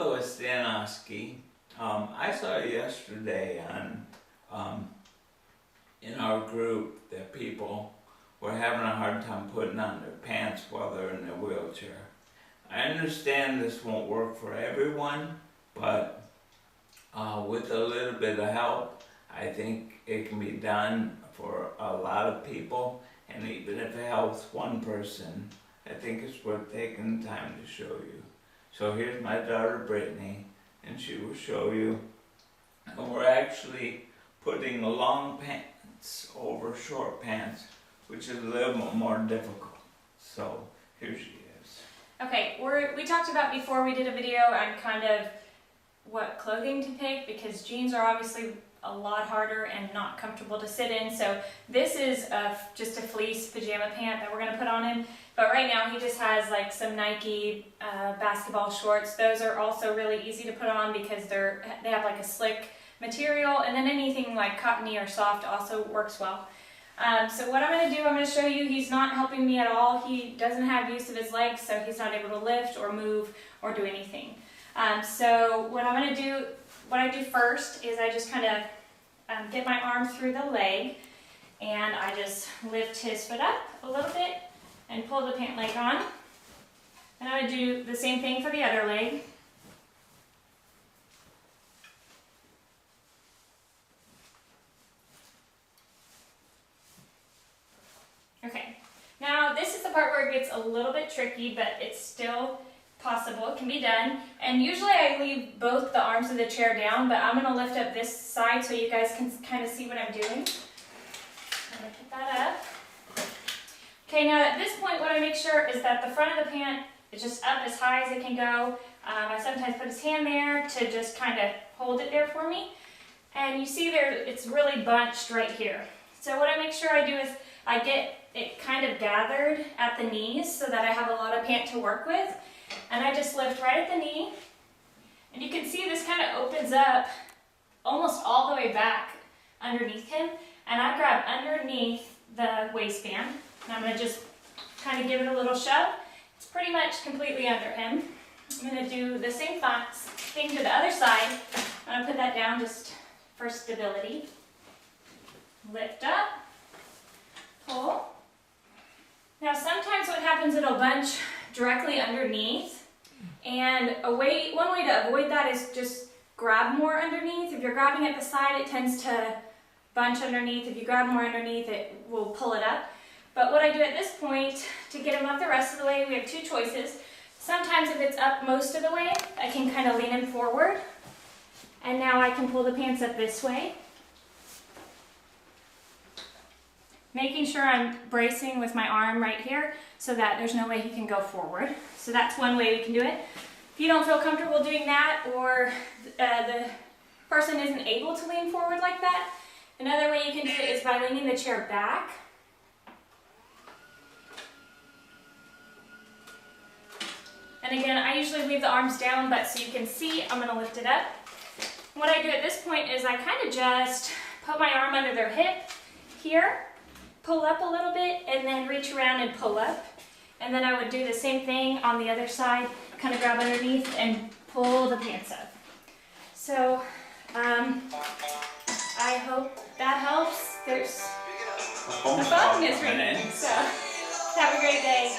Louis Stanoski. I saw yesterday in our group that people were having a hard time putting on their pants while they're in their wheelchair. I understand this won't work for everyone, but with a little bit of help, I think it can be done for a lot of people, and even if it helps one person, I think it's worth taking the time to show you. So here's my daughter Brittany, and she will show you. And we're actually putting long pants over short pants, which is a little bit more difficult. So here she is. Okay, we talked about before we did a video on kind of what clothing to pick, because jeans are obviously a lot harder and not comfortable to sit in. So this is just a fleece pajama pant that we're going to put on him. But right now he just has like some Nike basketball shorts. Those are also really easy to put on because they have like a slick material, and then anything like cottony or soft also works well. So what I'm going to do, I'm going to show you, he's not helping me at all. He doesn't have use of his legs, so he's not able to lift or move or do anything. So what I'm going to do, what I do first is I just kind of get my arm through the leg, and I just lift his foot up a little bit and pull the pant leg on. And I'm going to do the same thing for the other leg. Okay, now this is the part where it gets a little bit tricky, but it's still possible. It can be done. And usually I leave both the arms of the chair down, but I'm going to lift up this side so you guys can kind of see what I'm doing. I'm going to put that up. Okay, now at this point what I make sure is that the front of the pant is just up as high as it can go. I sometimes put his hand there to just kind of hold it there for me. And you see there, it's really bunched right here. So what I make sure I do is I get it kind of gathered at the knees so that I have a lot of pant to work with. And I just lift right at the knee. And you can see this kind of opens up almost all the way back underneath him. And I grab underneath the waistband. And I'm going to just kind of give it a little shove. It's pretty much completely under him. I'm going to do the same thing to the other side. I'm going to put that down just for stability. Lift up. Pull. Now sometimes what happens, it'll bunch directly underneath, and one way to avoid that is just grab more underneath. If you're grabbing at the side, it tends to bunch underneath. If you grab more underneath, it will pull it up. But what I do at this point to get him up the rest of the way, we have two choices. Sometimes if it's up most of the way, I can kind of lean him forward, and now I can pull the pants up this way, making sure I'm bracing with my arm right here so that there's no way he can go forward. So that's one way we can do it. If you don't feel comfortable doing that, or the person isn't able to lean forward like that, another way you can do it is by leaning the chair back. And again, I usually leave the arms down, but so you can see, I'm going to lift it up. What I do at this point is I kind of just put my arm under their hip here, pull up a little bit, and then reach around and pull up. And then I would do the same thing on the other side, kind of grab underneath and pull the pants up. So I hope that helps. There's the phone is ringing, so have a great day.